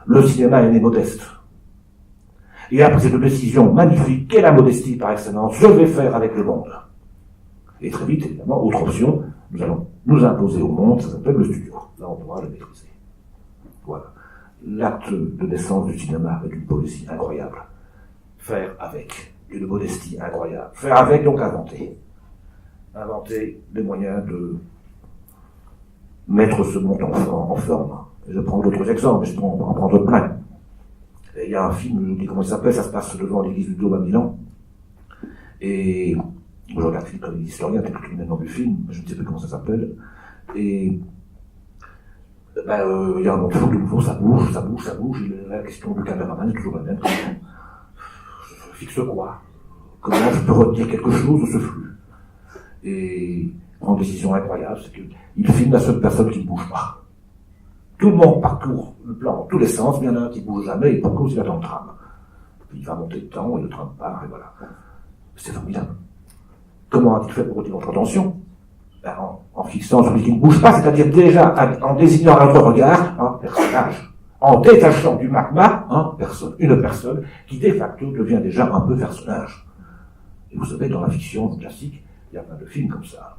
Le cinéma est né modeste. Et après cette décision magnifique, qu'est la modestie par excellence, je vais faire avec le monde. Et très vite, évidemment, autre option, nous allons nous imposer au monde, ça s'appelle le studio. Là, on pourra le maîtriser. Voilà. L'acte de naissance du cinéma avec une poésie incroyable. Faire avec, une modestie incroyable. Faire avec, donc inventer. Inventer les moyens de mettre ce monde en forme. Je prends d'autres exemples, mais je peux en prendre plein. Et il y a un film, je vous dis comment il s'appelle, ça se passe devant l'église du Dôme à Milan. Et je regarde Philippe comme historien, peut-être que le nom du film, je ne sais plus comment ça s'appelle. Et il y a un monde fou, de nouveau, ça bouge, la question du caméraman est toujours la même. Je fixe quoi? Comment je peux retenir quelque chose de ce flux? Et prendre une décision incroyable, c'est qu'il filme la seule personne qui ne bouge pas. Tout le monde parcourt le plan dans tous les sens, mais il y en a un qui ne bouge jamais, et pourquoi il attend le tram. Puis il va monter le temps, et le tram part, et voilà. C'est formidable. Comment a-t-il fait pour retenir votre attention? En fixant celui qui ne bouge pas, c'est-à-dire déjà en désignant un autre regard, un personnage. En détachant du magma, une personne qui de facto devient déjà un peu personnage. Et vous savez, dans la fiction classique, il y a plein de films comme ça.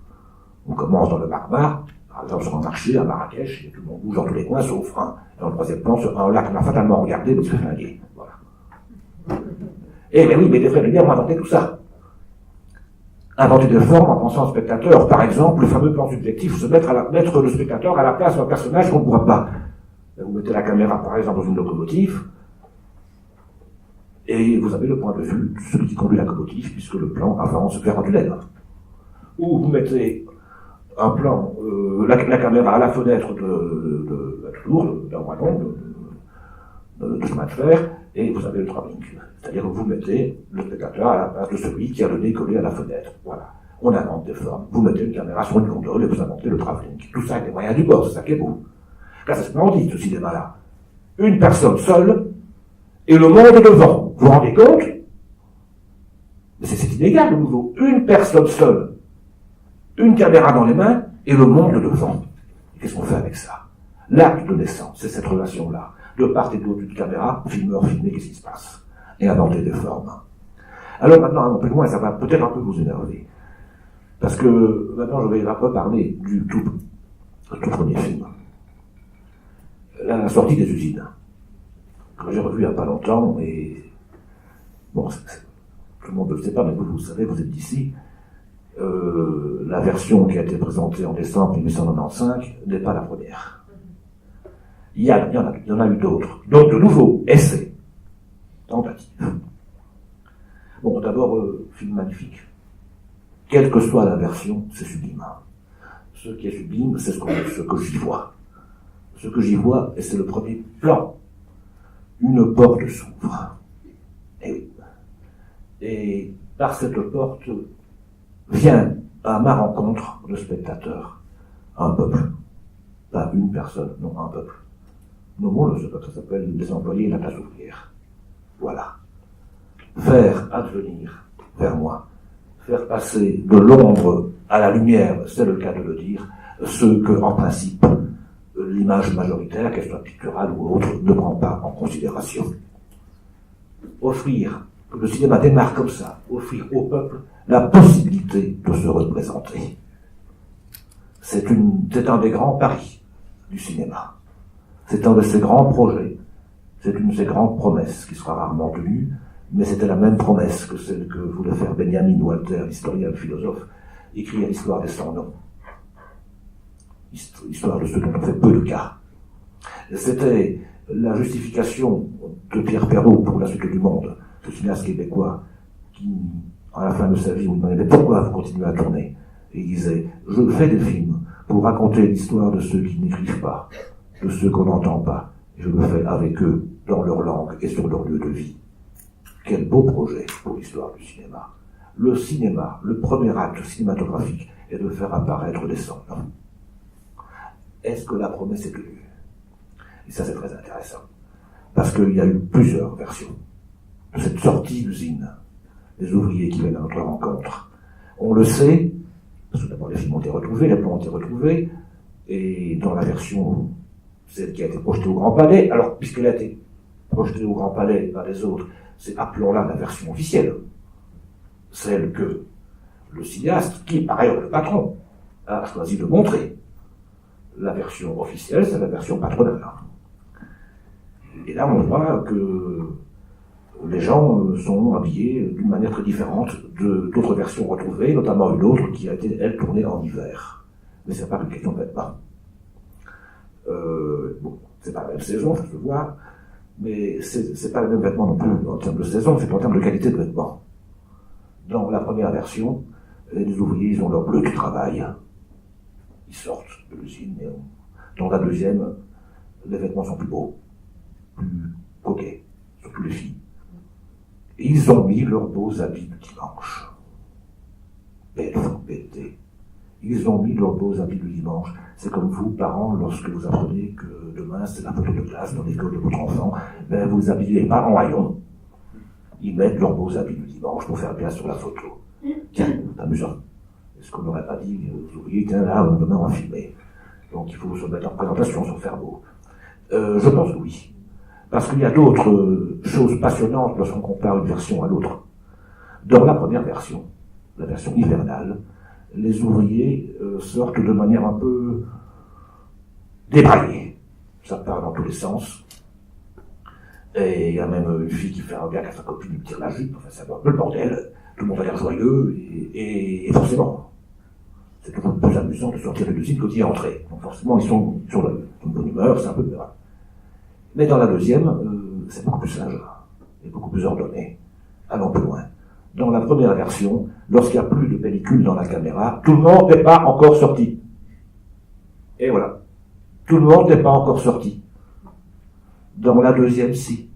On commence dans le magma, par exemple sur un marché à Marrakech, et tout le monde bouge dans tous les coins, sauf un. Dans le troisième plan, sur un lac qu'on a fatalement regardé, mais il se fait flinguer. Voilà. Eh bien oui, mais les frères de guerre ont inventé tout ça. Inventer des formes en pensant au spectateur. Par exemple, le fameux plan subjectif, mettre le spectateur à la place d'un personnage qu'on ne voit pas. Vous mettez la caméra, par exemple, dans une locomotive, et vous avez le point de vue de celui qui conduit la locomotive, puisque le plan avance vers un tunnel. Ou vous mettez un plan, la caméra à la fenêtre d'un wagon, de chemin de fer, et vous avez le travelling. C'est-à-dire que vous mettez le spectateur à la place de celui qui a le nez collé à la fenêtre. Voilà. On invente des formes. Vous mettez une caméra sur une gondole et vous inventez le travelling. Tout ça avec les moyens du bord, c'est ça qui est beau. Là, c'est splendide, ce cinéma-là. Une personne seule et le monde devant. Vous vous rendez compte? Mais c'est inégal, de nouveau. Une personne seule, une caméra dans les mains et le monde devant. Qu'est-ce qu'on fait avec ça? L'acte de naissance, c'est cette relation-là. De part et d'autre d'une caméra, filmeur, filmer, qu'est-ce qui se passe? Et inventer des formes. Alors maintenant, un peu loin, ça va peut-être un peu vous énerver. Parce que maintenant, je vais un peu parler du tout premier film. La sortie des usines. Que j'ai revu il n'y a pas longtemps, et bon, tout le monde ne le sait pas, mais vous le savez, vous êtes d'ici. La version qui a été présentée en décembre 1895 n'est pas la première. Il y en a eu d'autres. Donc, de nouveaux essais, tentatives. Bon, d'abord, film magnifique. Quelle que soit la version, c'est sublime. Ce qui est sublime, c'est ce que j'y vois. Ce que j'y vois, et c'est le premier plan. Une porte s'ouvre. Et par cette porte vient à ma rencontre le spectateur, un peuple. Pas une personne, non, un peuple. Nommons le peuple, ça s'appelle les employés de la classe ouvrière. Voilà. Faire advenir vers moi, faire passer de l'ombre à la lumière, c'est le cas de le dire, ce que, en principe, l'image majoritaire, qu'elle soit picturale ou autre, ne prend pas en considération. Offrir, que le cinéma démarre comme ça, offrir au peuple la possibilité de se représenter. C'est un des grands paris du cinéma. C'est un de ses grands projets. C'est une de ses grandes promesses qui sera rarement tenue, mais c'était la même promesse que celle que voulait faire Benjamin Walter, l'historien, le philosophe, écrire l'histoire des sans-noms. Histoire de ceux dont on fait peu de cas. C'était la justification de Pierre Perrault pour la suite du monde, ce cinéaste québécois, qui, à la fin de sa vie, on lui demandait pourquoi vous continuez à tourner. Et il disait, je fais des films pour raconter l'histoire de ceux qui n'écrivent pas, de ceux qu'on n'entend pas. Et je le fais avec eux, dans leur langue et sur leur lieu de vie. Quel beau projet pour l'histoire du cinéma. Le cinéma, le premier acte cinématographique, est de faire apparaître des sans-noms. Est-ce que la promesse est tenue? Et ça, c'est très intéressant. Parce qu'il y a eu plusieurs versions de cette sortie d'usine, des ouvriers qui viennent à notre rencontre. On le sait, parce que d'abord les films ont été retrouvés, les plans ont été retrouvés, et dans la version celle qui a été projetée au Grand Palais. Alors, puisqu'elle a été projetée au Grand Palais par les autres, c'est, appelons-la la version officielle. Celle que le cinéaste, qui est par ailleurs le patron, a choisi de montrer. La version officielle, c'est la version patronale. Et là, on voit que les gens sont habillés d'une manière très différente d'autres versions retrouvées, notamment une autre qui a été, elle, tournée en hiver. Mais c'est pas une question de vêtements. Bon, c'est pas la même saison, ça se voit, mais c'est pas le même vêtement non plus en termes de saison, c'est en termes de qualité de vêtements. Dans la première version, les ouvriers, ils ont leur bleu de travail. Ils sortent de l'usine. Et dans la deuxième, les vêtements sont plus beaux, plus coquets, surtout les filles. Et ils ont mis leurs beaux habits du dimanche. Pété. Ils ont mis leurs beaux habits du dimanche. C'est comme vous, parents, lorsque vous apprenez que demain c'est la photo de classe dans l'école de votre enfant, ben vous habillez pas en haillons. Ils mettent leurs beaux habits du dimanche pour faire bien sur la photo. Tiens, c'est amusant. Est-ce qu'on n'aurait pas dit aux ouvriers, tiens là, demain on va filmer. Donc il faut se mettre en présentation sur faire beau. Je pense que oui. Parce qu'il y a d'autres choses passionnantes lorsqu'on compare une version à l'autre. Dans la première version, la version hivernale, les ouvriers sortent de manière un peu débraillée. Ça part dans tous les sens. Et il y a même une fille qui fait un gars à sa copine, lui tire la jupe, enfin c'est un peu le bordel. Tout le monde a l'air joyeux, et forcément, c'est toujours plus amusant de sortir de l'usine que d'y entrer. Donc forcément, ils sont sur une bonne humeur, c'est un peu peur. Mais dans la deuxième, c'est beaucoup plus sage, et beaucoup plus ordonné. Allons plus loin. Dans la première version, lorsqu'il n'y a plus de pellicule dans la caméra, tout le monde n'est pas encore sorti. Et voilà. Tout le monde n'est pas encore sorti. Dans la deuxième, si.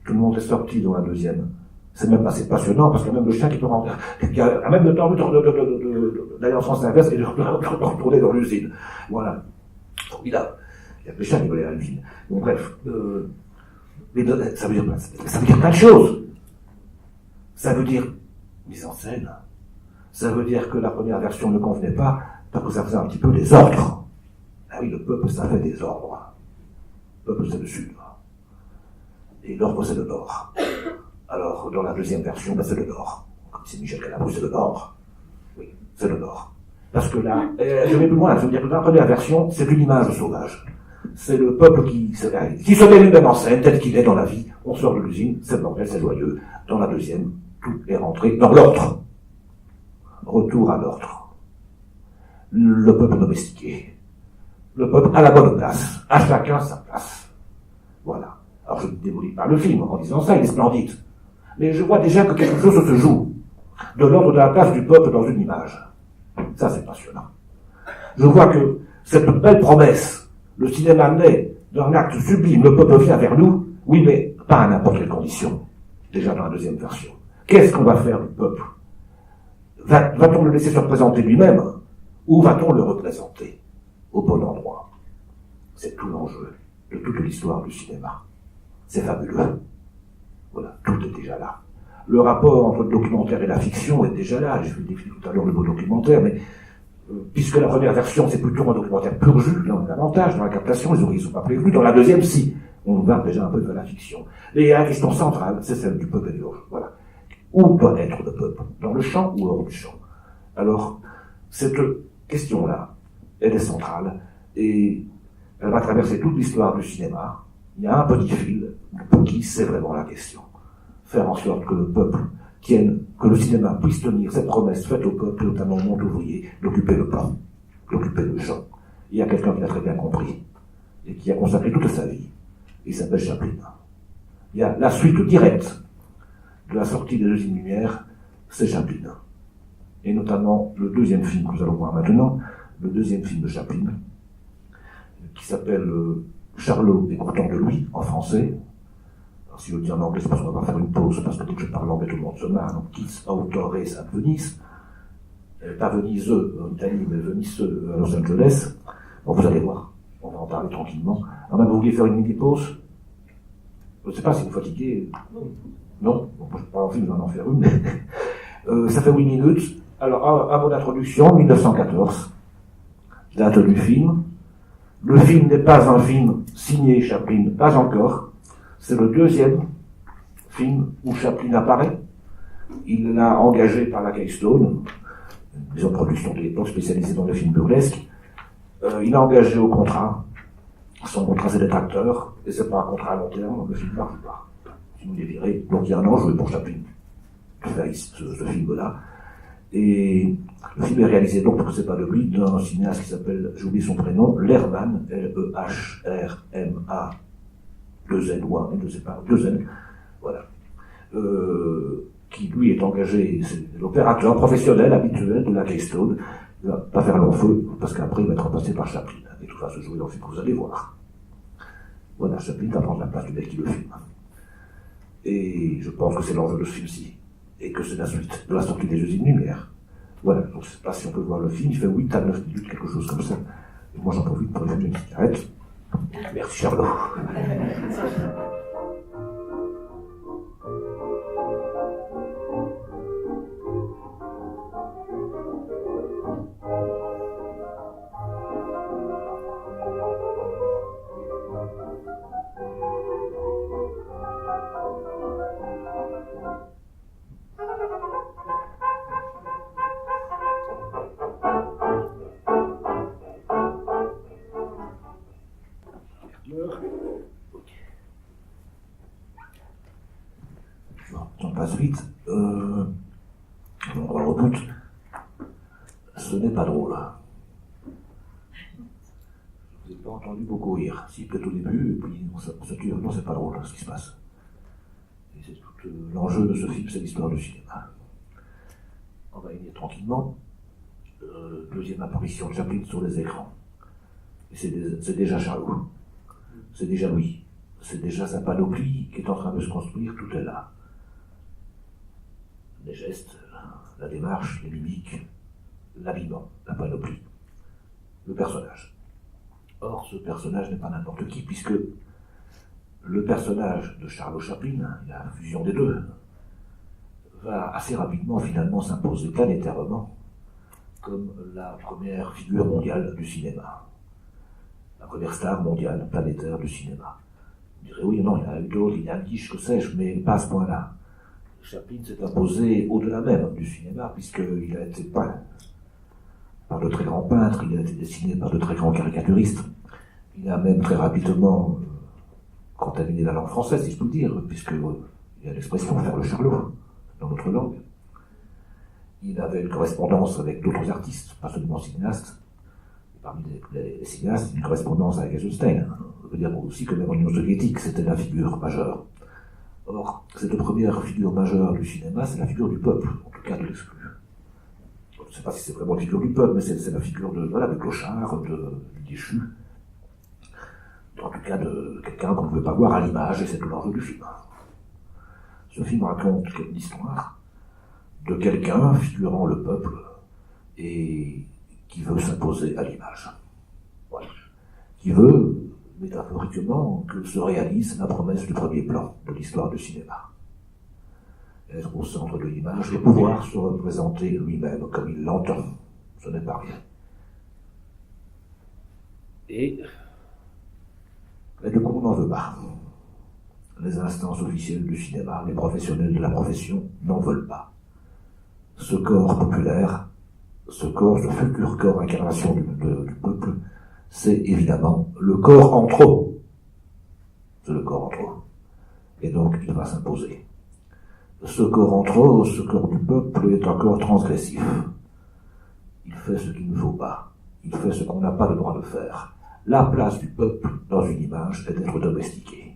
Tout le monde est sorti dans la deuxième. C'est même assez passionnant, parce qu'il y a même le chien qui peut rentrer, qui a même le temps d'aller en sens inverse et de retourner dans l'usine. Voilà. Formidable. Il y a le chien qui veut aller à l'usine. Donc bref, mais ça veut dire plein de choses. Ça veut dire mise en scène. Ça veut dire que la première version ne convenait pas, parce que ça faisait un petit peu des ordres. Ah oui, le peuple, ça fait des ordres. Le peuple, c'est le sud. Et l'ordre, c'est le nord. Alors, dans la deuxième version, ben, c'est le nord. Comme c'est Michel Galabru, c'est le nord. Oui, c'est le nord. Parce que là, je vais plus loin, je veux dire que dans la première version, c'est une image sauvage. C'est le peuple qui se met lui-même en scène, tel qu'il est dans la vie. On sort de l'usine, c'est le bordel, c'est joyeux. Dans la deuxième, tout est rentré dans l'ordre. Retour à l'ordre. Le peuple domestiqué. Le peuple à la bonne place. À chacun sa place. Voilà. Alors je ne démolis pas le film en disant ça, il est splendide. Mais je vois déjà que quelque chose se joue. De l'ordre de la place du peuple dans une image. Ça, c'est passionnant. Je vois que cette belle promesse, le cinéma naît d'un acte sublime, le peuple vient vers nous, oui, mais pas à n'importe quelle condition. Déjà dans la deuxième version. Qu'est-ce qu'on va faire du peuple? Va-t-on le laisser se représenter lui-même, ou va-t-on le représenter au bon endroit? C'est tout l'enjeu de toute l'histoire du cinéma. C'est fabuleux. Voilà, tout est déjà là. Le rapport entre le documentaire et la fiction est déjà là. J'ai défini tout à l'heure le mot documentaire, mais puisque la première version, c'est plutôt un documentaire pur jus, là on a l'avantage dans la captation, les oreilles ne sont pas prévenus. Dans la deuxième, si. On va déjà un peu vers la fiction. Et la question centrale, c'est celle du peuple et de l'autre. Voilà. Où doit être le peuple? Dans le champ ou hors du champ? Alors, cette question-là, elle est centrale, et elle va traverser toute l'histoire du cinéma. Il y a un petit fil pour qui c'est vraiment la question. Faire en sorte que le peuple tienne, que le cinéma puisse tenir cette promesse faite au peuple, notamment au monde ouvrier, d'occuper le plan, d'occuper le champ. Il y a quelqu'un qui l'a très bien compris, et qui a consacré toute sa vie. Il s'appelle Chaplin. Il y a la suite directe de la sortie des Usines Lumière, c'est Chaplin. Et notamment le deuxième film que nous allons voir maintenant, le deuxième film de Chaplin, qui s'appelle Charlot et Courtant de Louis, en français. Alors, si je le dis en anglais, c'est parce qu'on va faire une pause, parce que dès que je parle anglais, tout le monde se marre. Donc, Kids Autores à Venise. Pas Venise, en Italie, mais Venise à Los Angeles. Bon, vous allez voir. On va en parler tranquillement. Alors, même, vous vouliez faire une mini-pause? Je ne sais pas si vous fatiguez. Non? Bon, je n'ai pas envie d'en faire une, mais ça fait 8 minutes. Alors, à mon introduction, 1914. Date du film. Le film n'est pas un film signé Chaplin, pas encore. C'est le deuxième film où Chaplin apparaît. Il l'a engagé par la Keystone, une maison de production de l'époque spécialisée dans les films burlesques. Il a engagé au contrat. Son contrat, c'est d'être acteur, et c'est pas un contrat à long terme, le film n'arrive pas. Sinon, il est viré. Donc, il y a un enjeu pour Chaplin de faire ce film-là. Et le film est réalisé donc, parce que c'est pas de lui, d'un cinéaste qui s'appelle, j'ai oublié son prénom, Lerman, L-E-H-R-M-A, 2N ou 1, je ne sais pas, 2N, voilà. Qui lui est engagé, c'est l'opérateur professionnel habituel de la Keystone. Il va pas faire long feu, parce qu'après il va être remplacé par Chaplin. Et tout va se jouer dans le film que vous allez voir. Voilà, Chaplin va prendre la place du mec qui le filme. Et je pense que c'est l'enjeu de ce film-ci. Et que c'est la suite de la sortie des usines Lumière. Voilà, donc je ne sais pas si on peut voir le film, il fait 8 à 9 minutes, quelque chose comme ça. Et moi j'en profite pour lui une cigarette. Merci Charlot. On passe vite. On reboot. Ce n'est pas drôle. Je ne vous ai pas entendu beaucoup rire. Si, peut-être au début, et puis on se tue. Non, c'est pas drôle ce qui se passe. Et c'est tout l'enjeu de ce film, c'est l'histoire du cinéma. On va y venir tranquillement. Deuxième apparition de Chaplin sur les écrans. Et c'est déjà Charlot. C'est déjà lui. C'est déjà sa panoplie qui est en train de se construire, tout est là. Les gestes, la démarche, les mimiques, l'habillement, la panoplie, le personnage. Or, ce personnage n'est pas n'importe qui, puisque le personnage de Charlot Chaplin, la fusion des deux, va assez rapidement finalement s'imposer planétairement comme la première figure mondiale du cinéma. La première star mondiale, planétaire du cinéma. Vous direz, oui, non, il y en a eu d'autres, il y a un quiche, que sais-je, mais pas à ce point-là. Chaplin s'est imposé au-delà même du cinéma, puisqu'il a été peint par de très grands peintres, il a été dessiné par de très grands caricaturistes. Il a même très rapidement contaminé la langue française, si je peux le dire, puisqu'il y a l'expression faire le Charlot dans notre langue. Il avait une correspondance avec d'autres artistes, pas seulement cinéastes. Parmi les cinéastes, une correspondance avec Eisenstein. On peut dire aussi que même en Union soviétique, c'était la figure majeure. Or, cette première figure majeure du cinéma, c'est la figure du peuple, en tout cas de l'exclu. Je ne sais pas si c'est vraiment la figure du peuple, mais c'est la figure de clochard, du déchu. En tout cas, de quelqu'un qu'on ne veut pas voir à l'image, et c'est tout l'enjeu du film. Ce film raconte une histoire de quelqu'un figurant le peuple et qui veut s'imposer à l'image. Voilà. Qui veut, métaphoriquement, que se réalise la promesse du premier plan de l'histoire du cinéma. Être au centre de l'image et pouvoir se représenter lui-même comme il l'entend. Ce n'est pas rien. Mais du coup, on n'en veut pas. Les instances officielles du cinéma, les professionnels de la profession n'en veulent pas. Ce corps populaire, ce futur corps incarnation du peuple, c'est évidemment le corps en trop. C'est le corps en trop. Et donc, il va s'imposer. Ce corps en trop, ce corps du peuple est un corps transgressif. Il fait ce qu'il ne faut pas. Il fait ce qu'on n'a pas le droit de faire. La place du peuple dans une image est d'être domestiqué.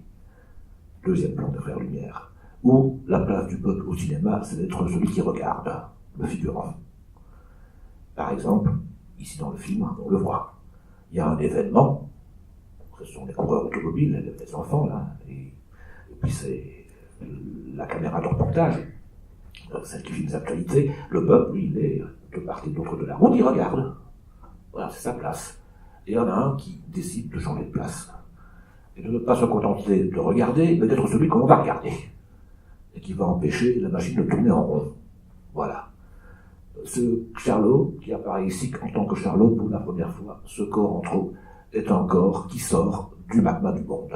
Deuxième plan de Frères Lumière. Ou la place du peuple au cinéma, c'est d'être celui qui regarde, le figurant. Par exemple, ici dans le film, on le voit. Il y a un événement, ce sont les coureurs automobiles, les enfants, là, et puis c'est la caméra de reportage, celle qui filme les actualités. Le peuple, lui, il est de part et d'autre de la route, il regarde. Voilà, c'est sa place. Et il y en a un qui décide de changer de place. Et de ne pas se contenter de regarder, mais d'être celui qu'on va regarder. Et qui va empêcher la machine de tourner en rond. Voilà. Ce Charlot, qui apparaît ici en tant que Charlot pour la première fois, ce corps en trop, est un corps qui sort du magma du monde.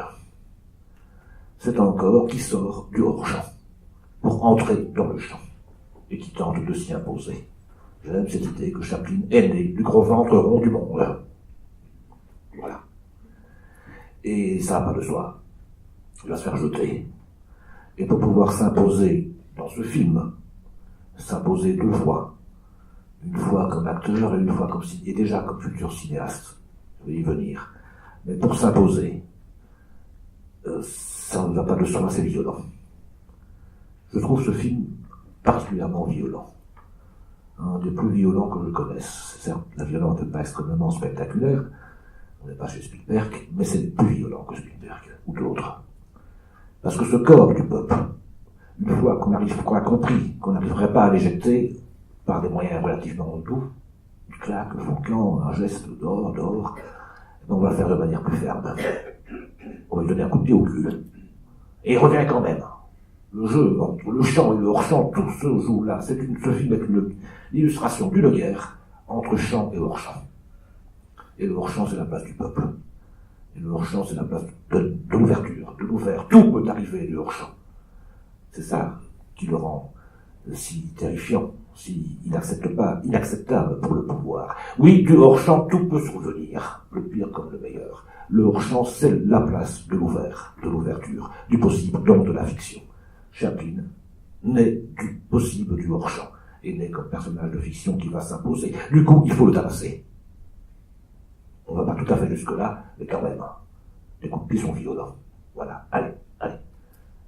C'est un corps qui sort du hors-champ pour entrer dans le champ et qui tente de s'y imposer. J'aime cette idée que Chaplin est né du gros ventre rond du monde. Voilà. Et ça n'a pas de soi. Il va se faire jeter. Et pour pouvoir s'imposer dans ce film, s'imposer 2 fois, une fois comme acteur et une fois comme et déjà comme futur cinéaste, je vais y venir. Mais pour s'imposer, ça ne va pas de soi, c'est violent. Je trouve ce film particulièrement violent. Un des plus violents que je connaisse. Certes, la violence n'est pas extrêmement spectaculaire, on n'est pas chez Spielberg, mais c'est plus violent que Spielberg ou d'autres. Parce que ce corps du peuple, une fois qu'on a compris qu'on n'arriverait pas à l'éjecter par des moyens relativement doux, une claque, le fond un geste d'or, on va le faire de manière plus ferme. On va lui donner un coup de pied au cul. Et il revient quand même. Le jeu entre le chant et le hors-champ, tout se joue là. Ce film est une illustration d'une guerre entre chant et hors-champ. Et le hors-champ, c'est la place du peuple. Et le hors-champ, c'est la place de l'ouverture, de l'ouvert. Tout peut arriver du hors-champ. C'est ça qui le rend si terrifiant, si inacceptable pour le pouvoir. Oui, du hors-champ, tout peut survenir, le pire comme le meilleur. Le hors-champ, c'est la place de l'ouvert, de l'ouverture, du possible, donc de la fiction. Chaplin naît du possible du hors-champ, et naît comme personnage de fiction qui va s'imposer. Du coup, il faut le tabasser. On va pas tout à fait jusque-là, mais quand même, les coups de pied sont violents. Voilà, allez.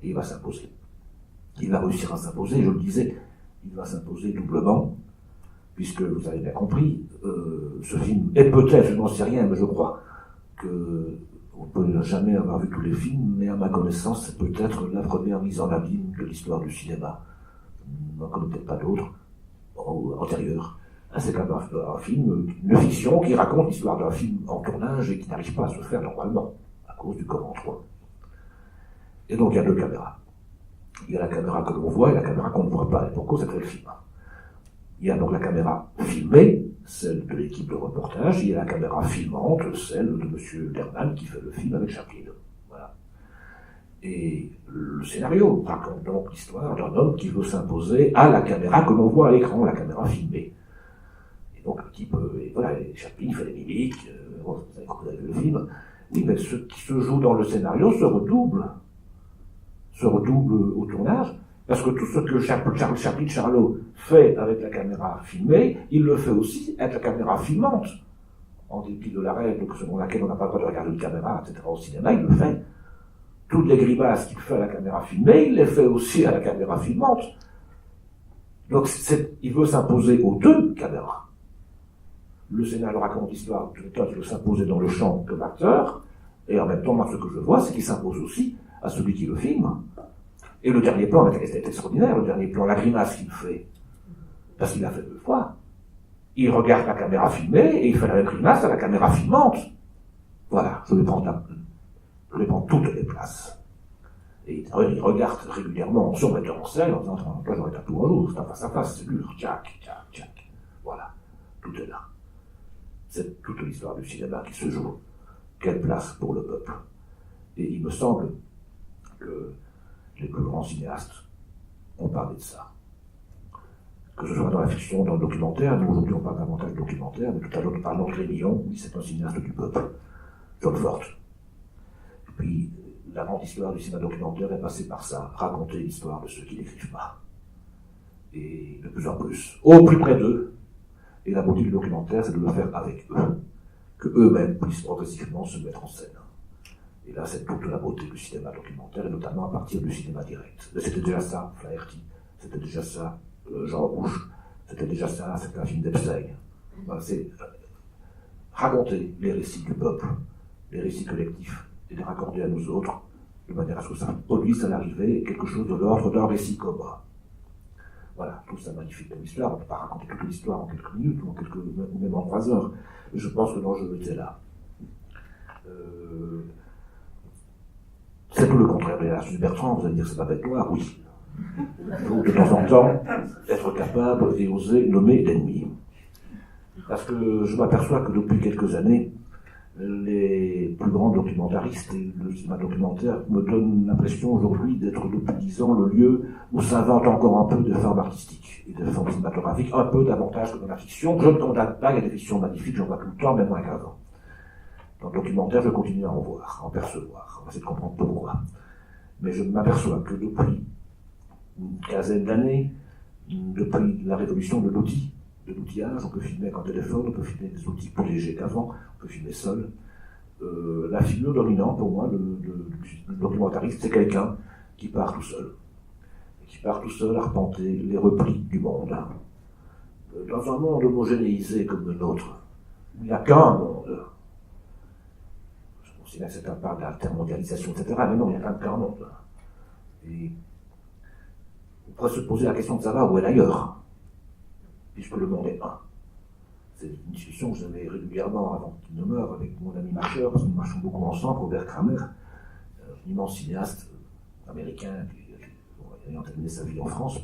Et il va s'imposer. Il va réussir à s'imposer, je le disais, il va s'imposer doublement, puisque vous avez bien compris, ce film est peut-être, je n'en sais rien, mais je crois que on ne peut jamais avoir vu tous les films, mais à ma connaissance, c'est peut-être la première mise en abîme de l'histoire du cinéma. Je n'en connais peut-être pas d'autres antérieurs. C'est quand même un film, une fiction qui raconte l'histoire d'un film en tournage et qui n'arrive pas à se faire normalement, à cause du Coran 3. Et donc il y a 2 caméras. Il y a la caméra que l'on voit et la caméra qu'on ne voit pas, et pour cause c'est le film. Il y a donc la caméra filmée, celle de l'équipe de reportage, il y a la caméra filmante, celle de M. Derman qui fait le film avec Chaplin. Voilà. Et le scénario raconte donc l'histoire d'un homme qui veut s'imposer à la caméra que l'on voit à l'écran, la caméra filmée. Et donc le type, Chaplin fait des mimiques, vous avez vu le film. Oui, mais ce qui se joue dans le scénario se redouble au tournage, parce que tout ce que Chaplin Charlot fait avec la caméra filmée, il le fait aussi avec la caméra filmante. En dépit de la règle selon laquelle on n'a pas le droit de regarder une caméra, etc. au cinéma, il le fait. Toutes les grimaces qu'il fait à la caméra filmée, il les fait aussi à la caméra filmante. Donc il veut s'imposer aux 2 caméras. Le scénario raconte l'histoire de quelqu'un qui veut s'imposer dans le champ comme acteur, et en même temps, moi, ce que je vois, c'est qu'il s'impose aussi à celui qui le filme. Et le dernier plan est extraordinaire, le dernier plan, la grimace qu'il fait, parce qu'il l'a fait 2 fois. Il regarde la caméra filmée et il fait la même grimace à la caméra filmante. Voilà, je vais prendre toutes les places. Et il regarde régulièrement son metteur en scène en disant, toi j'aurais tapé un jour, c'est un face à face, c'est dur, tchac. Voilà, tout est là. C'est toute l'histoire du cinéma qui se joue. Quelle place pour le peuple. Et il me semble que les plus grands cinéastes ont parlé de ça. Que ce soit dans la fiction, dans le documentaire, nous aujourd'hui on parle davantage de documentaire, mais tout à l'heure nous parlons de Rémillon, oui c'est un cinéaste du peuple, John Ford. Et puis la grande histoire du cinéma documentaire est passée par ça, raconter l'histoire de ceux qui n'écrivent pas. Et de plus en plus, au plus près d'eux, et la beauté du documentaire c'est de le faire avec eux, que eux-mêmes puissent progressivement se mettre en scène. Et là, c'est toute la beauté du cinéma documentaire, et notamment à partir du cinéma direct. Mais c'était déjà ça, Flaherty, c'était déjà ça, Jean Rouge, c'était déjà ça, c'était un film d'Epstein. Voilà, c'est raconter les récits du peuple, les récits collectifs, et les raccorder à nous autres, de manière à ce que ça produise à l'arrivée quelque chose de l'ordre d'un récit commun. Voilà, tout ça magnifique comme histoire, on ne peut pas raconter toute l'histoire en quelques minutes, ou même en 3 heures. Je pense que l'enjeu était là. C'est tout le contraire de la Suisse Bertrand, vous allez dire que c'est pas bête noire, oui. Il faut de temps en temps être capable et oser nommer l'ennemi. Parce que je m'aperçois que depuis quelques années, les plus grands documentaristes et le cinéma documentaire me donnent l'impression aujourd'hui d'être depuis 10 ans le lieu où s'invente encore un peu de formes artistiques et de formes cinématographiques, un peu davantage que dans la fiction. Je ne condamne pas, il y a des fictions magnifiques, j'en vois tout le temps, même moins qu'avant. Dans le documentaire, je continue à en voir, à en percevoir, on va essayer de comprendre pourquoi. Mais je m'aperçois que depuis une quinzaine d'années, depuis la révolution de l'outillage, on peut filmer avec un téléphone, on peut filmer des outils plus légers qu'avant, on peut filmer seul. La figure dominante pour moi, le documentariste, c'est quelqu'un qui part tout seul. Qui part tout seul à arpenter les replis du monde. Dans un monde homogénéisé comme le nôtre, il n'y a qu'un monde. Je considère que certains parlent d'intermondialisation, etc. Mais non, il n'y a qu'un monde. Et on pourrait se poser la question de savoir où est l'ailleurs, puisque le monde est un. C'est une discussion que j'avais régulièrement avant qu'il ne meure avec mon ami marcheur, parce que nous marchons beaucoup ensemble, Robert Kramer, un immense cinéaste américain ayant terminé sa vie en France,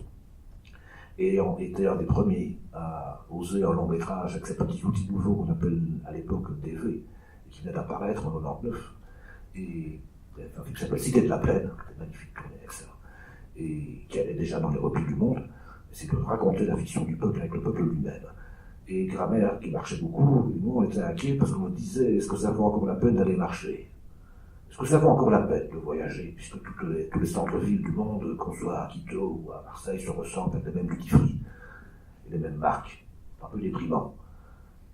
et ayant été un des premiers à oser un long métrage avec ces petits outils nouveaux qu'on appelle à l'époque TV, et qui venait d'apparaître en 99, et un film qui s'appelle Cité de la Plaine, qui était magnifique, tourné avec ça, et qui allait déjà dans les replis du monde, c'est de raconter la fiction du peuple avec le peuple lui-même. Et Grammaire, qui marchait beaucoup, et nous on était inquiets parce qu'on nous disait, est-ce que ça vaut encore la peine d'aller marcher? Est-ce que ça vaut encore la peine de voyager, puisque tous les centres-villes du monde, qu'on soit à Quito ou à Marseille, se ressemblent avec les mêmes duty-free et les mêmes marques, un peu déprimant.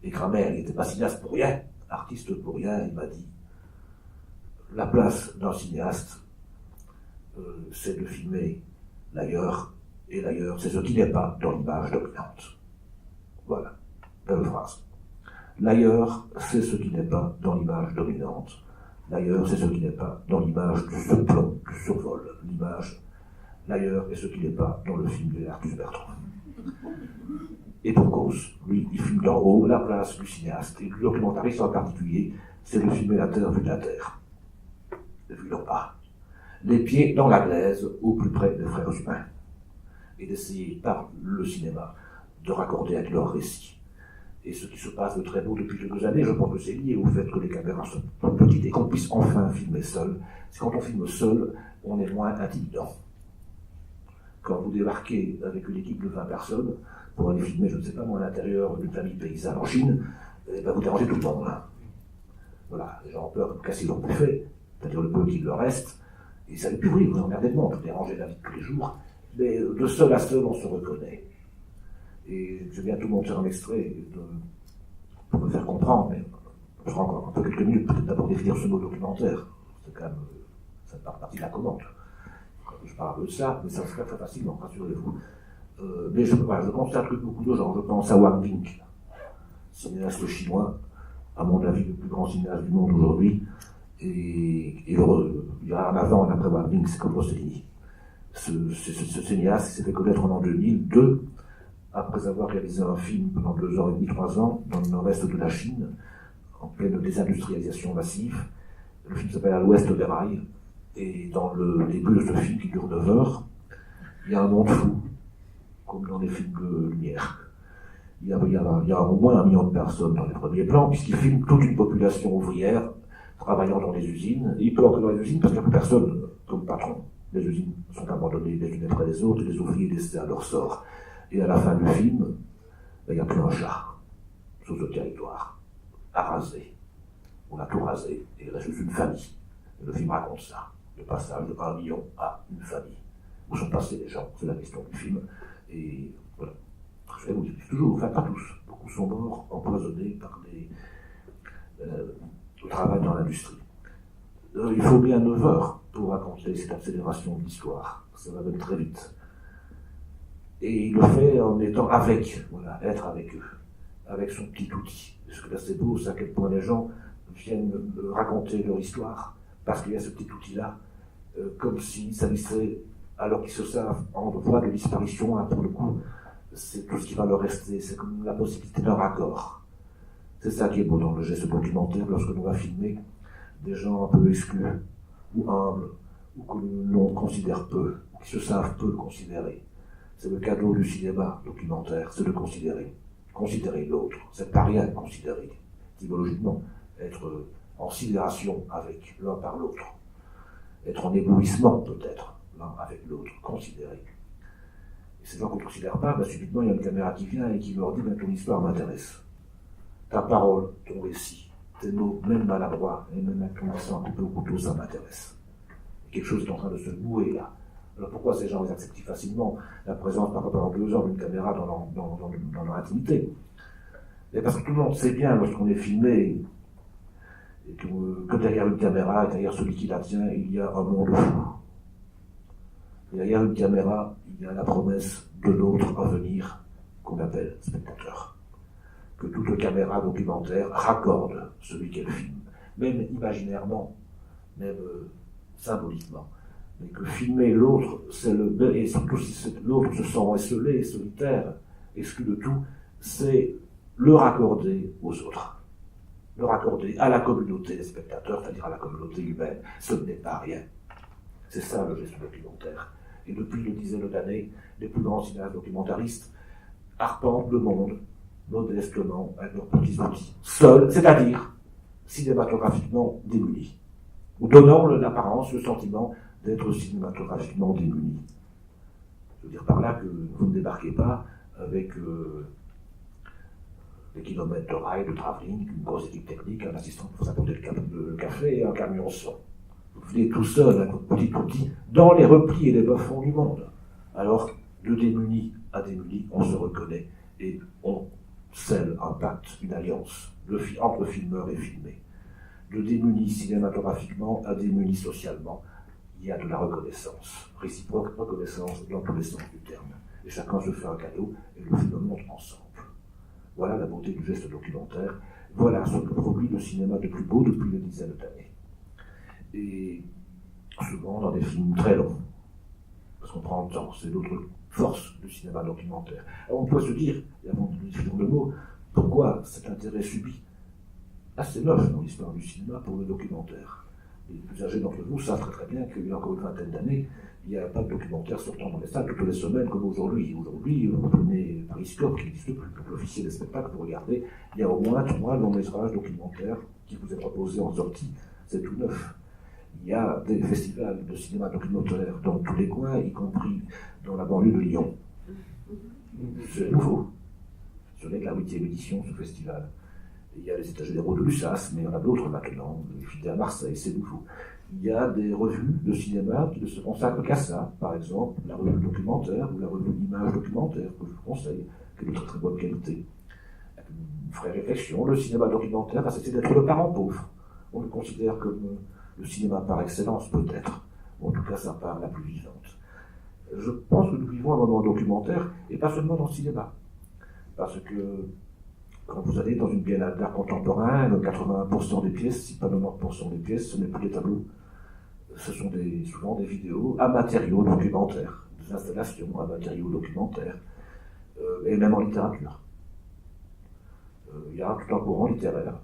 Et Grammaire, il n'était pas cinéaste pour rien, artiste pour rien, il m'a dit, la place d'un cinéaste, c'est de filmer l'ailleurs, et l'ailleurs, c'est ce qui n'est pas dans l'image dominante. Voilà, belle phrase. L'ailleurs, c'est ce qui n'est pas dans l'image dominante. L'ailleurs, c'est ce qui n'est pas dans l'image du surplomb, du survol. L'ailleurs est ce qui n'est pas dans le film de Arthus Bertrand. Et pour cause, lui, il filme d'en haut la place du cinéaste, et du documentariste en particulier, c'est de filmer la terre vue de la terre, vue d'en bas. Les pieds dans la glaise, au plus près des frères humains, et d'essayer, par le cinéma, de raccorder avec leur récit. Et ce qui se passe de très beau depuis quelques années, je pense que c'est lié au fait que les caméras sont petites et qu'on puisse enfin filmer seul. C'est quand on filme seul, on est moins intimidant. Quand vous débarquez avec une équipe de 20 personnes, pour aller filmer, je ne sais pas moi, à l'intérieur d'une famille paysanne en Chine, vous dérangez tout le monde. Voilà, les gens ont peur de casser leur buffet, c'est-à-dire le peu qu'il leur reste, et ça ne plus oui, vous emmerdez le monde, vous dérangez la vie de tous les jours, mais de seul à seul, on se reconnaît. Et je viens tout montrer un extrait pour me faire comprendre, mais je prends encore un peu quelques minutes, peut-être d'abord définir ce mot documentaire. C'est quand même, ça part partie de la commande. Je parle un peu de ça, mais ça se fait très facilement, rassurez-vous. Mais je constate que beaucoup de gens, je pense à Wang Bing, cinéaste chinois, à mon avis le plus grand cinéaste du monde aujourd'hui, et il y a un avant et un après Wang Bing, c'est comme Rossellini. Ce cinéaste s'est fait connaître en 2002, après avoir réalisé un film pendant 2 ans et demi, 3 ans, dans le nord-est de la Chine, en pleine désindustrialisation massive. Le film s'appelle À l'ouest des rails, et dans le début de ce film, qui dure 9 heures, il y a un monde fou, comme dans les films de Lumière. Il y a au moins 1 million de personnes dans les premiers plans, puisqu'il filme toute une population ouvrière travaillant dans les usines. Et il peut entrer dans les usines parce qu'il n'y a plus personne comme patron. Les usines sont abandonnées les unes après les autres, et les ouvriers laissés à leur sort. Et à la fin du film, il n'y a plus un chat sur ce territoire, à raser. On a tout rasé, et il reste juste une famille. Et le film raconte ça, le passage de 1 million à une famille. Où sont passés les gens, c'est la question du film. Et voilà. Je vais vous dire toujours, enfin pas tous, beaucoup sont morts, empoisonnés par le travail dans l'industrie. Il faut bien 9 heures pour raconter cette accélération de l'histoire. Ça va même très vite. Et il le fait en étant avec, voilà, être avec eux, avec son petit outil. Parce que là c'est beau, c'est à quel point les gens viennent raconter leur histoire, parce qu'il y a ce petit outil-là, comme s'ils s'avissaient, alors qu'ils se savent en voie de disparition, hein, pour le coup, c'est tout ce qui va leur rester, c'est comme la possibilité d'un raccord. C'est ça qui est beau dans le geste documentaire, lorsque l'on va filmer des gens un peu exclus, ou humbles, ou que l'on considère peu, ou qui se savent peu considérer. C'est le cadeau du cinéma documentaire, c'est de considérer l'autre. C'est pas rien de considérer, étymologiquement. être en sidération avec l'un par l'autre, être en éblouissement peut-être l'un avec l'autre, considérer. Et ces gens qu'on ne considère pas, subitement il y a une caméra qui vient et qui leur dit ton histoire m'intéresse. Ta parole, ton récit, tes mots, même maladroits, et même avec ton accent coupé au couteau, ça m'intéresse. Quelque chose est en train de se nouer là. Alors pourquoi ces gens acceptent facilement la présence pendant 2 heures d'une caméra dans leur intimité? Et parce que tout le monde sait bien lorsqu'on est filmé et que derrière une caméra, derrière celui qui la tient, il y a un monde fou. Derrière une caméra, il y a la promesse de l'autre à venir qu'on appelle spectateur. Que toute caméra documentaire raccorde celui qu'elle filme, même imaginairement, même symboliquement. Mais que filmer l'autre, et surtout si l'autre se sent esselé, solitaire, exclu de tout, c'est le raccorder aux autres. Le raccorder à la communauté des spectateurs, c'est-à-dire à la communauté humaine. Ce n'est pas rien. C'est ça le geste documentaire. Et depuis une dizaine d'années, les plus grands cinéastes documentaristes arpentent le monde modestement avec leurs petits outils, seuls, c'est-à-dire cinématographiquement démunis, ou donnant l'apparence, le sentiment d'être cinématographiquement démunis. Je veux dire par là que vous ne débarquez pas avec des kilomètres de rails, de travelling, une grosse équipe technique, un assistant pour vous apporter le café et un camion son. Vous venez tout seul, avec votre petit outil, dans les replis et les bas-fonds du monde. Alors, de démunis à démunis, on se reconnaît et on scelle un pacte, une alliance entre filmeurs et filmés. De démunis cinématographiquement à démunis socialement, il y a de la reconnaissance, réciproque reconnaissance dans tous les sens du terme. Et chacun se fait un cadeau et le film monte ensemble. Voilà la beauté du geste documentaire. Voilà ce que produit le cinéma de plus beau depuis une dizaine d'années. Et souvent dans des films très longs, parce qu'on prend le temps, c'est l'autre force du cinéma documentaire. Alors on peut se dire, et avant de dire le mot, pourquoi cet intérêt subi assez neuf dans l'histoire du cinéma pour le documentaire. Les plus âgés d'entre vous savent très bien qu'il y a encore une vingtaine d'années, il n'y a pas de documentaire sortant dans les salles toutes les semaines comme aujourd'hui. Aujourd'hui, vous prenez Periscope qui n'existe plus, donc l'officier des spectacles, vous regardez, il y a au moins 3 longs métrages documentaires qui vous est proposés en sortie, c'est tout neuf. Il y a des festivals de cinéma documentaire dans tous les coins, y compris dans la banlieue de Lyon. C'est nouveau. Ce n'est que la 8e édition, ce festival. Il y a les états généraux de l'USAS, mais il y en a d'autres maintenant, les fidèles à Marseille, c'est nouveau. Il y a des revues de cinéma qui ne se consacrent qu'à ça, par exemple la revue documentaire ou la revue d'image documentaire, que je vous conseille, qui est de très très bonne qualité. Une vraie réflexion, le cinéma documentaire a cessé d'être le parent pauvre. On le considère comme le cinéma par excellence, peut-être, ou en tout cas sa part la plus vivante. Je pense que nous vivons un moment documentaire, et pas seulement dans le cinéma. Parce que quand vous allez dans une biennale d'art contemporain, 80% des pièces, si pas 90% des pièces, ce n'est plus des tableaux. Ce sont souvent des vidéos à matériaux documentaires, des installations à matériaux documentaires, et même en littérature. Il y a tout un courant littéraire.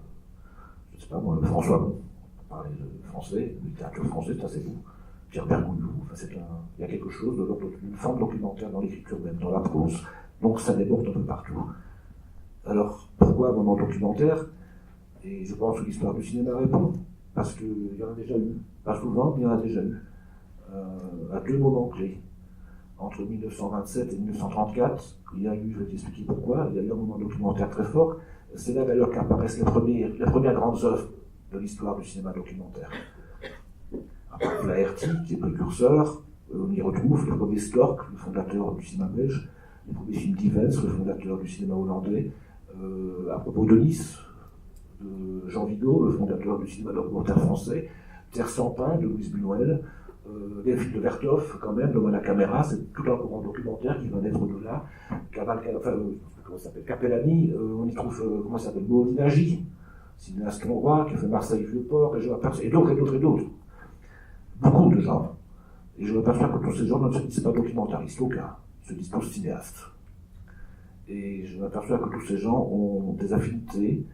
Je ne sais pas moi, François Bon, parler de français, de littérature française, c'est assez beau. Pierre Bergoglou, il y a quelque chose de l'ordre d'une forme documentaire dans l'écriture même, dans la prose. Donc ça déborde un peu partout. Alors, pourquoi un moment documentaire? Et je pense que l'histoire du cinéma répond, parce qu'il y en a déjà eu, pas souvent, mais il y en a déjà eu, à 2 moments clés. Entre 1927 et 1934, il y a eu, je vais t'expliquer pourquoi, il y a eu un moment documentaire très fort. C'est là d'ailleurs qu'apparaissent les premières grandes œuvres de l'histoire du cinéma documentaire. À part Flaherty, qui est précurseur, on y retrouve le premier Stork, le fondateur du cinéma belge, le premier film d'Ivens, le fondateur du cinéma hollandais, à propos de Nice, de Jean Vigo, le fondateur du cinéma documentaire français, Terre sans pain de Louise Buñuel, les films de Vertov, quand même, L'homme à la caméra, c'est tout un courant documentaire qui va naître de là. Comment ça s'appelle, Capellani, on y trouve, comment ça s'appelle, Molinagi, cinéaste hongrois qui a fait Marseille Vieux-Port, et d'autres et d'autres et d'autres. Beaucoup de gens. Et je m'aperçois que tous ces gens ne se disent pas documentaristes, aucun, se disent tous cinéastes. Et je m'aperçois que tous ces gens ont des affinités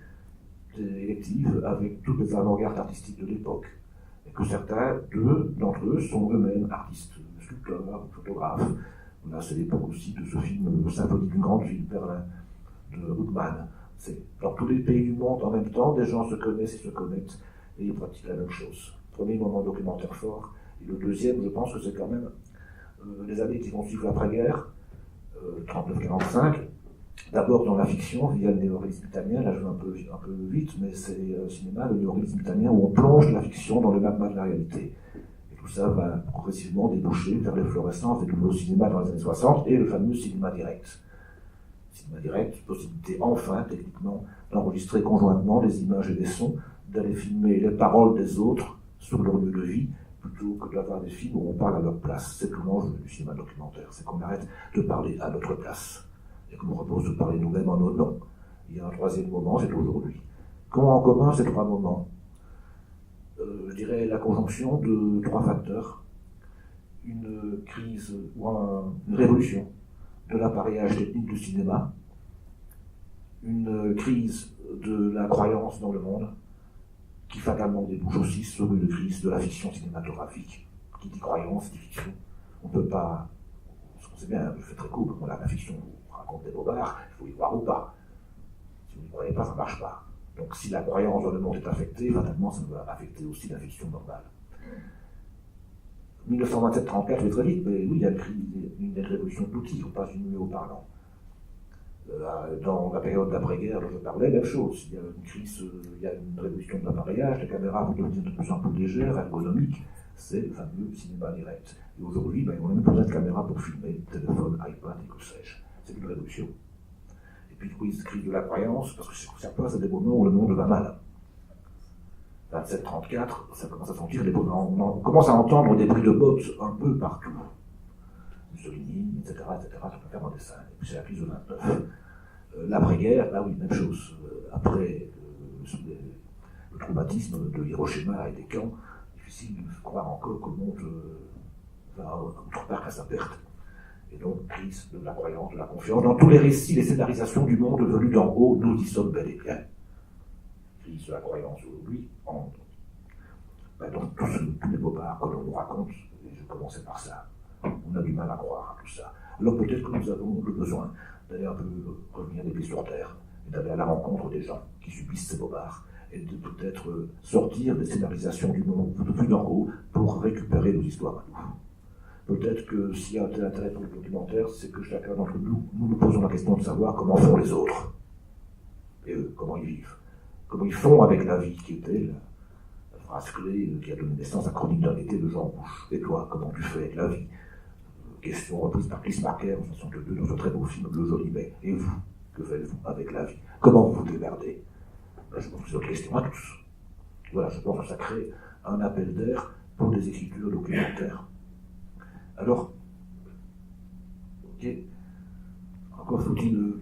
électives avec toutes les avant-gardes artistiques de l'époque. Et que certains d'entre eux sont eux-mêmes artistes, sculpteurs, photographes. Là, c'est l'époque aussi de ce film Symphonie d'une grande ville, Berlin, de Ruckmann, C'est dans tous les pays du monde en même temps, des gens se connaissent et se connectent et ils pratiquent la même chose. Premier moment documentaire fort. Et le deuxième, je pense que c'est quand même les années qui vont suivre l'après-guerre, 39-45. D'abord dans la fiction, via le néoréalisme italien, là je vais un peu vite, mais c'est le cinéma, le néoréalisme italien, où on plonge la fiction dans le magma de la réalité. Et tout ça va progressivement déboucher vers l'efflorescence des nouveaux cinémas dans les années 60 et le fameux cinéma direct. Cinéma direct, possibilité enfin, techniquement, d'enregistrer conjointement des images et des sons, d'aller filmer les paroles des autres sur leur lieu de vie, plutôt que d'avoir des films où on parle à leur place. C'est tout l'enjeu du cinéma documentaire, c'est qu'on arrête de parler à notre place, et qu'on repose de parler nous-mêmes en nos noms. Il y a un troisième moment, c'est aujourd'hui. Qu'ont en commun ces trois moments? Je dirais la conjonction de trois facteurs. Une crise ou une révolution de l'appareillage technique du cinéma, une crise de la croyance dans le monde, qui fatalement débouche aussi sur une crise de la fiction cinématographique. Qui dit croyance, dit fiction. On ne peut pas, on sait bien, je fais très court, la fiction raconte des bobards, il faut y croire ou pas. Si vous n'y croyez pas, ça ne marche pas. Donc si la croyance dans le monde est affectée, fatalement ça va affecter aussi la fiction normale. 1927-34, je vais très vite, mais oui, il y a une révolution d'outils, on passe du numé au parlant. Dans la période d'après-guerre dont je parlais, même chose. Il y a une crise, il y a une révolution de l'appareillage, les caméras vont devenir de plus en plus légères, ergonomiques, c'est le fameux cinéma direct. Et aujourd'hui, on n'a même pas besoin de caméra pour filmer, téléphone, iPad et que sais-je. C'est une révolution. Et puis, crise de la croyance, parce que certains, c'est des moments où le monde va mal. 27-34, ça commence à sentir on commence à entendre des bruits de bottes un peu partout. Mussolini, etc., ça peut faire un dessin. Et puis c'est la crise de 29. L'après-guerre, là oui, même chose. Après le traumatisme de Hiroshima et des camps, difficile de croire encore que le monde va autre part qu'à sa perte. Et donc, crise de la croyance, de la confiance. Dans tous les récits, les scénarisations du monde venus d'en haut, nous y sommes bel et bien. Crise de la croyance aujourd'hui, dans tous les bobards que l'on nous raconte, et je commençais par ça, on a du mal à croire à tout ça. Alors peut-être que nous avons le besoin d'aller un peu revenir des pieds sur terre, et d'aller à la rencontre des gens qui subissent ces bobards, et de peut-être sortir des scénarisations du monde venu d'en haut pour récupérer nos histoires à nous. Peut-être que s'il y a un tel intérêt pour le documentaire, c'est que chacun d'entre nous posons la question de savoir comment font les autres, et eux, comment ils vivent. Comment ils font avec la vie, qui était la phrase clé qui a donné naissance à Chronique d'un été de Jean Rouch. Et toi, comment tu fais avec la vie? Question reprise par Chris Marker en 1962 dans un très beau film, Le Joli Mai. Et vous, que faites-vous avec la vie? Comment vous vous démerdez? Je pense que c'est une question à tous. Voilà, je pense que ça crée un appel d'air pour des écritures documentaires. Alors, ok, encore faut-il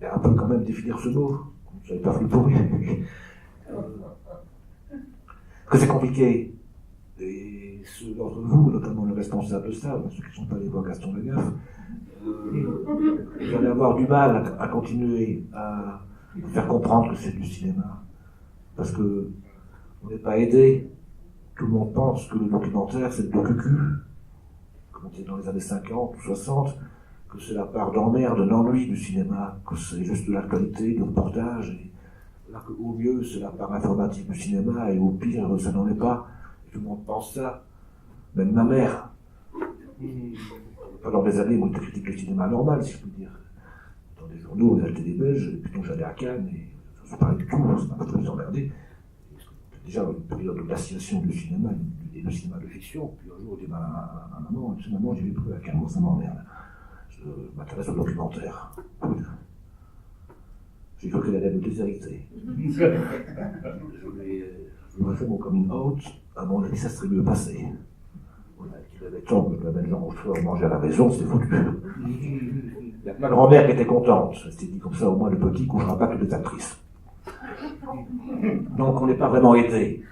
un peu quand même définir ce mot. Je n'avais pas fait pour lui. Que c'est compliqué. Et ceux d'entre vous, notamment le responsable de ça, ceux qui ne sont pas allés voir Gaston Lagaffe, vous allez avoir du mal à continuer à faire comprendre que c'est du cinéma. Parce que on n'est pas aidé. Tout le monde pense que le documentaire, c'est le docu-cu, comme on disait dans les années 50 ou 60, que c'est la part d'emmerde, d'ennui du cinéma, que c'est juste de l'actualité, du reportage, et là qu'au mieux c'est la part informatique du cinéma, et au pire ça n'en est pas. Et tout le monde pense ça, même ma mère. Pendant des années, moi j'étais critique du cinéma normal, si je peux dire. Dans des journaux, on achetait des Belges, et puis donc j'allais à Cannes, et je ne parlais du tout, ça m'a pas très emmerdé. Déjà une période de glaciation du cinéma, et du cinéma de fiction, puis un jour je dis à maman, maman, j'ai vu à Cannes, ça m'emmerde. Je m'intéresse au documentaire. J'ai cru qu'elle allait me déshériter. Je lui ai fait mon coming out, à mon avis, ça serait mieux passé. Voilà, qu'il avait temps que je m'amène Jean Rochefort manger à la maison, c'était foutu. Il y a ma grand-mère qui était contente. Elle s'était dit comme ça, au moins le petit couchera pas que les actrices. Donc on n'est pas vraiment aidé.